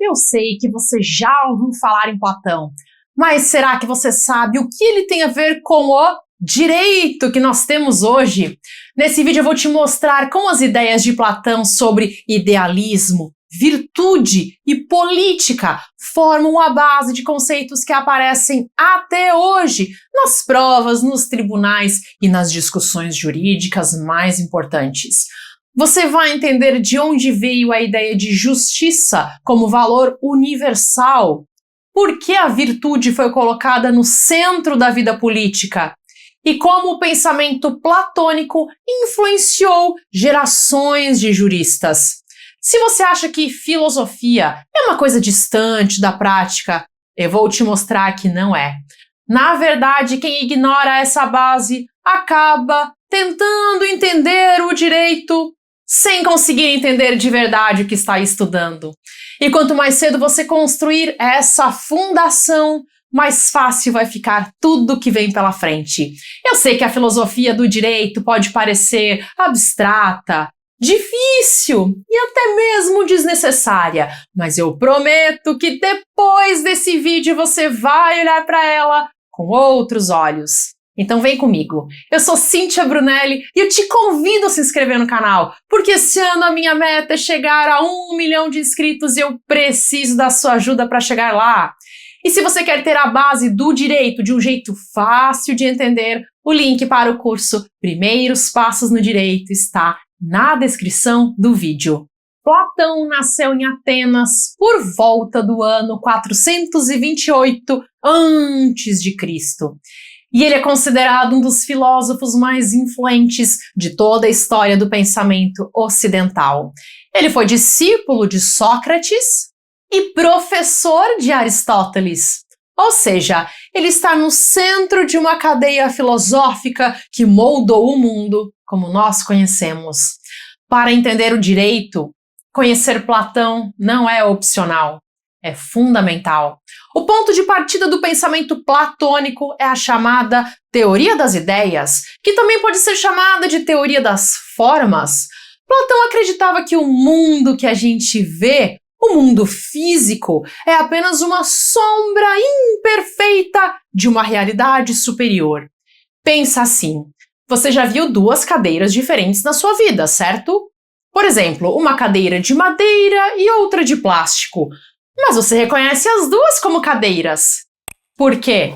Eu sei que você já ouviu falar em Platão, mas será que você sabe o que ele tem a ver com o direito que nós temos hoje? Nesse vídeo eu vou te mostrar como as ideias de Platão sobre idealismo, virtude e política formam a base de conceitos que aparecem até hoje nas provas, nos tribunais e nas discussões jurídicas mais importantes. Você vai entender de onde veio a ideia de justiça como valor universal, por que a virtude foi colocada no centro da vida política e como o pensamento platônico influenciou gerações de juristas. Se você acha que filosofia é uma coisa distante da prática, eu vou te mostrar que não é. Na verdade, quem ignora essa base acaba tentando entender o direito sem conseguir entender de verdade o que está estudando. E quanto mais cedo você construir essa fundação, mais fácil vai ficar tudo que vem pela frente. Eu sei que a filosofia do direito pode parecer abstrata, difícil e até mesmo desnecessária, mas eu prometo que depois desse vídeo você vai olhar para ela com outros olhos. Então vem comigo. Eu sou Cíntia Brunelli e eu te convido a se inscrever no canal, porque esse ano a minha meta é chegar a 1 milhão de inscritos e eu preciso da sua ajuda para chegar lá. E se você quer ter a base do direito de um jeito fácil de entender, o link para o curso Primeiros Passos no Direito está na descrição do vídeo. Platão nasceu em Atenas por volta do ano 428 a.C. E ele é considerado um dos filósofos mais influentes de toda a história do pensamento ocidental. Ele foi discípulo de Sócrates e professor de Aristóteles. Ou seja, ele está no centro de uma cadeia filosófica que moldou o mundo como nós conhecemos. Para entender o direito, conhecer Platão não é opcional, é fundamental. O ponto de partida do pensamento platônico é a chamada teoria das ideias, que também pode ser chamada de teoria das formas. Platão acreditava que o mundo que a gente vê, o mundo físico, é apenas uma sombra imperfeita de uma realidade superior. Pensa assim, você já viu duas cadeiras diferentes na sua vida, certo? Por exemplo, uma cadeira de madeira e outra de plástico. Mas você reconhece as duas como cadeiras. Por quê?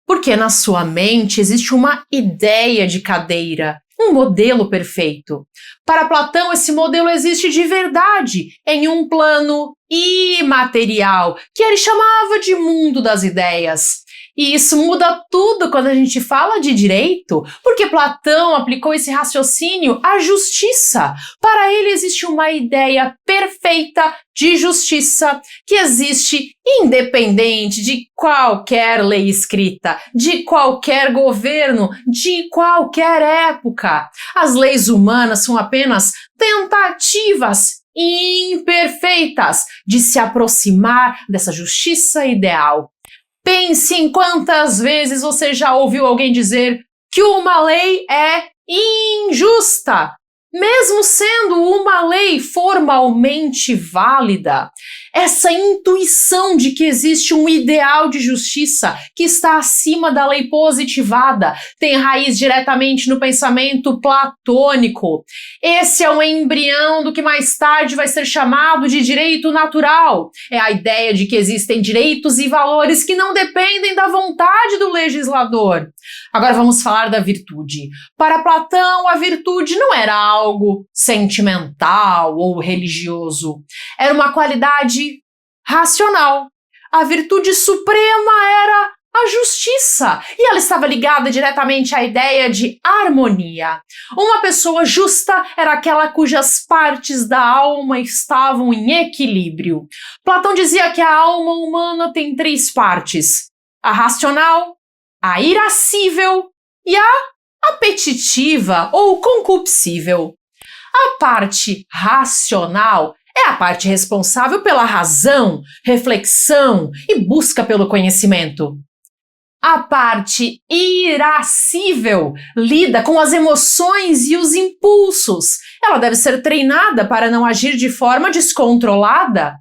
Porque na sua mente existe uma ideia de cadeira, um modelo perfeito. Para Platão, esse modelo existe de verdade, em um plano imaterial, que ele chamava de mundo das ideias. E isso muda tudo quando a gente fala de direito, porque Platão aplicou esse raciocínio à justiça. Para ele existe uma ideia perfeita de justiça que existe independente de qualquer lei escrita, de qualquer governo, de qualquer época. As leis humanas são apenas tentativas imperfeitas de se aproximar dessa justiça ideal. Pense em quantas vezes você já ouviu alguém dizer que uma lei é injusta, mesmo sendo uma lei formalmente válida. Essa intuição de que existe um ideal de justiça que está acima da lei positivada tem raiz diretamente no pensamento platônico. Esse é o embrião do que mais tarde vai ser chamado de direito natural. É a ideia de que existem direitos e valores que não dependem da vontade do legislador. Agora vamos falar da virtude. Para Platão, a virtude não era algo sentimental ou religioso. Era uma qualidade racional. A virtude suprema era a justiça, e ela estava ligada diretamente à ideia de harmonia. Uma pessoa justa era aquela cujas partes da alma estavam em equilíbrio. Platão dizia que a alma humana tem 3 partes: a racional, a irascível e a apetitiva ou concupiscível. A parte racional é a parte responsável pela razão, reflexão e busca pelo conhecimento. A parte irascível lida com as emoções e os impulsos. Ela deve ser treinada para não agir de forma descontrolada.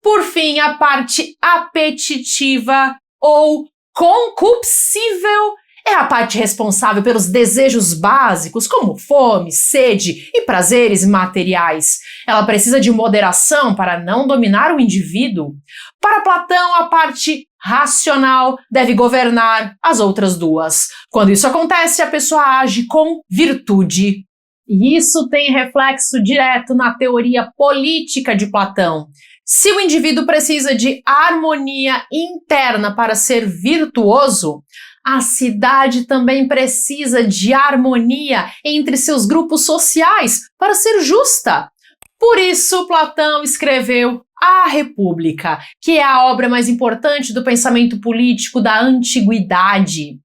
Por fim, a parte apetitiva ou concupiscível é a parte responsável pelos desejos básicos, como fome, sede e prazeres materiais. Ela precisa de moderação para não dominar o indivíduo. Para Platão, a parte racional deve governar as outras duas. Quando isso acontece, a pessoa age com virtude. E isso tem reflexo direto na teoria política de Platão. Se o indivíduo precisa de harmonia interna para ser virtuoso, a cidade também precisa de harmonia entre seus grupos sociais para ser justa. Por isso, Platão escreveu A República, que é a obra mais importante do pensamento político da antiguidade.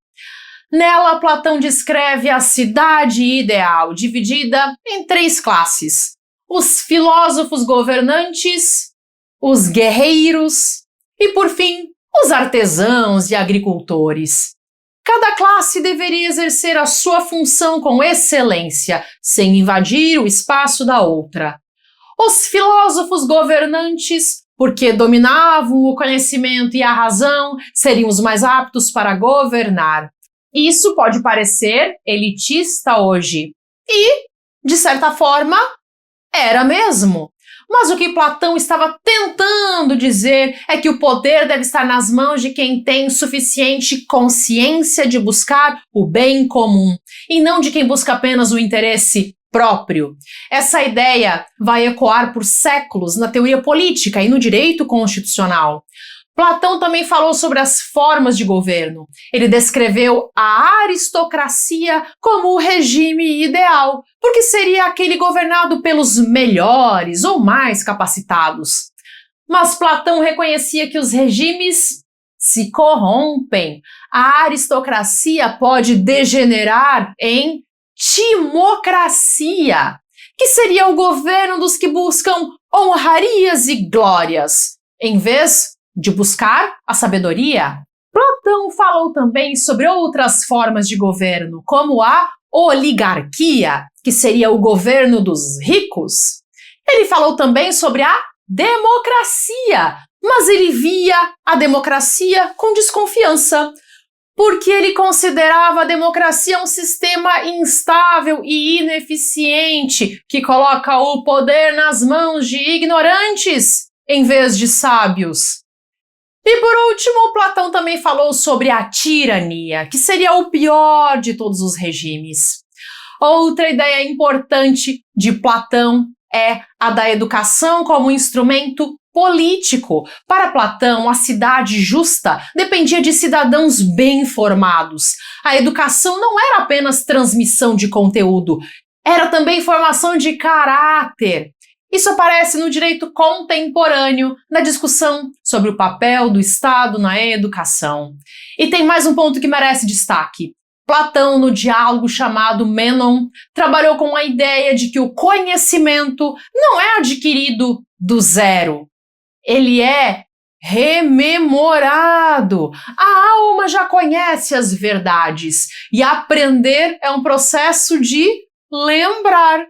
Nela, Platão descreve a cidade ideal, dividida em 3 classes: os filósofos governantes, os guerreiros e, por fim, os artesãos e agricultores. Cada classe deveria exercer a sua função com excelência, sem invadir o espaço da outra. Os filósofos governantes, porque dominavam o conhecimento e a razão, seriam os mais aptos para governar. Isso pode parecer elitista hoje. E, de certa forma, era mesmo. Mas o que Platão estava tentando dizer é que o poder deve estar nas mãos de quem tem suficiente consciência de buscar o bem comum, e não de quem busca apenas o interesse próprio. Essa ideia vai ecoar por séculos na teoria política e no direito constitucional. Platão também falou sobre as formas de governo. Ele descreveu a aristocracia como o regime ideal, porque seria aquele governado pelos melhores ou mais capacitados. Mas Platão reconhecia que os regimes se corrompem. A aristocracia pode degenerar em timocracia, que seria o governo dos que buscam honrarias e glórias, em vez de buscar a sabedoria. Platão falou também sobre outras formas de governo, como a oligarquia, que seria o governo dos ricos. Ele falou também sobre a democracia, mas ele via a democracia com desconfiança, porque ele considerava a democracia um sistema instável e ineficiente, que coloca o poder nas mãos de ignorantes em vez de sábios. E por último, Platão também falou sobre a tirania, que seria o pior de todos os regimes. Outra ideia importante de Platão é a da educação como instrumento político. Para Platão, a cidade justa dependia de cidadãos bem formados. A educação não era apenas transmissão de conteúdo, era também formação de caráter. Isso aparece no direito contemporâneo, na discussão sobre o papel do Estado na educação. E tem mais um ponto que merece destaque. Platão, no diálogo chamado Mênon, trabalhou com a ideia de que o conhecimento não é adquirido do zero. Ele é rememorado. A alma já conhece as verdades e aprender é um processo de lembrar.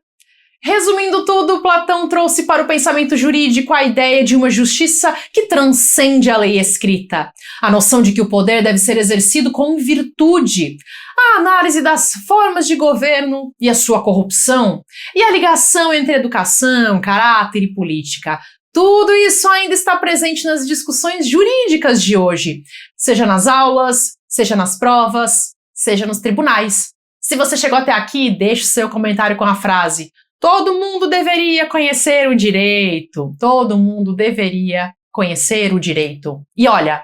Resumindo tudo, Platão trouxe para o pensamento jurídico a ideia de uma justiça que transcende a lei escrita, a noção de que o poder deve ser exercido com virtude, a análise das formas de governo e a sua corrupção, e a ligação entre educação, caráter e política. Tudo isso ainda está presente nas discussões jurídicas de hoje, seja nas aulas, seja nas provas, seja nos tribunais. Se você chegou até aqui, deixe seu comentário com a frase: todo mundo deveria conhecer o direito. Todo mundo deveria conhecer o direito. E olha,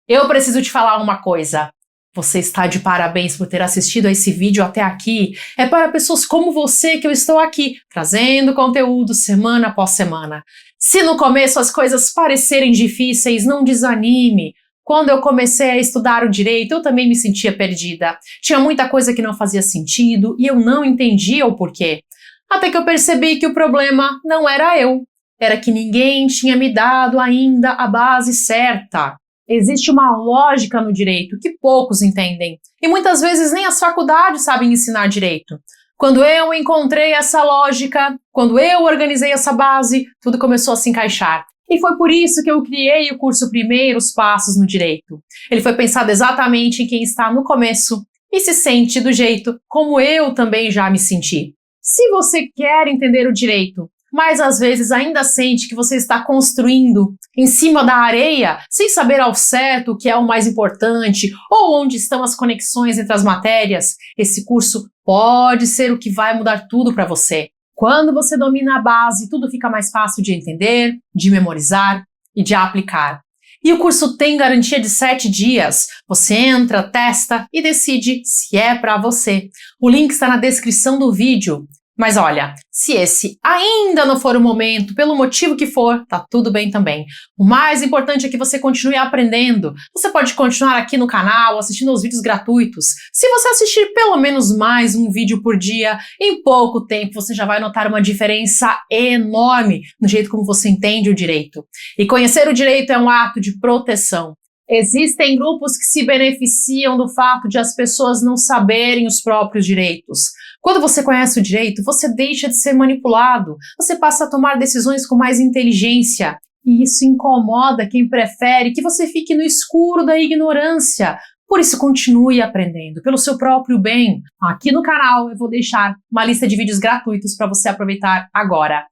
eu preciso te falar uma coisa. Você está de parabéns por ter assistido a esse vídeo até aqui. É para pessoas como você que eu estou aqui, trazendo conteúdo semana após semana. Se no começo as coisas parecerem difíceis, não desanime. Quando eu comecei a estudar o direito, eu também me sentia perdida. Tinha muita coisa que não fazia sentido e eu não entendia o porquê. Até que eu percebi que o problema não era eu, era que ninguém tinha me dado ainda a base certa. Existe uma lógica no direito que poucos entendem, e muitas vezes nem as faculdades sabem ensinar direito. Quando eu encontrei essa lógica, quando eu organizei essa base, tudo começou a se encaixar. E foi por isso que eu criei o curso Primeiros Passos no Direito. Ele foi pensado exatamente em quem está no começo e se sente do jeito como eu também já me senti. Se você quer entender o direito, mas às vezes ainda sente que você está construindo em cima da areia, sem saber ao certo o que é o mais importante ou onde estão as conexões entre as matérias, esse curso pode ser o que vai mudar tudo para você. Quando você domina a base, tudo fica mais fácil de entender, de memorizar e de aplicar. E o curso tem garantia de 7 dias. Você entra, testa e decide se é para você. O link está na descrição do vídeo. Mas olha, se esse ainda não for o momento, pelo motivo que for, tá tudo bem também. O mais importante é que você continue aprendendo. Você pode continuar aqui no canal, assistindo aos vídeos gratuitos. Se você assistir pelo menos mais um vídeo por dia, em pouco tempo você já vai notar uma diferença enorme no jeito como você entende o direito. E conhecer o direito é um ato de proteção. Existem grupos que se beneficiam do fato de as pessoas não saberem os próprios direitos. Quando você conhece o direito, você deixa de ser manipulado, você passa a tomar decisões com mais inteligência. E isso incomoda quem prefere que você fique no escuro da ignorância. Por isso, continue aprendendo, pelo seu próprio bem. Aqui no canal eu vou deixar uma lista de vídeos gratuitos para você aproveitar agora.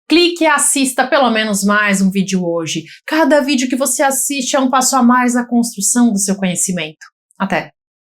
Clique e assista pelo menos mais um vídeo hoje. Cada vídeo que você assiste é um passo a mais na construção do seu conhecimento. Até!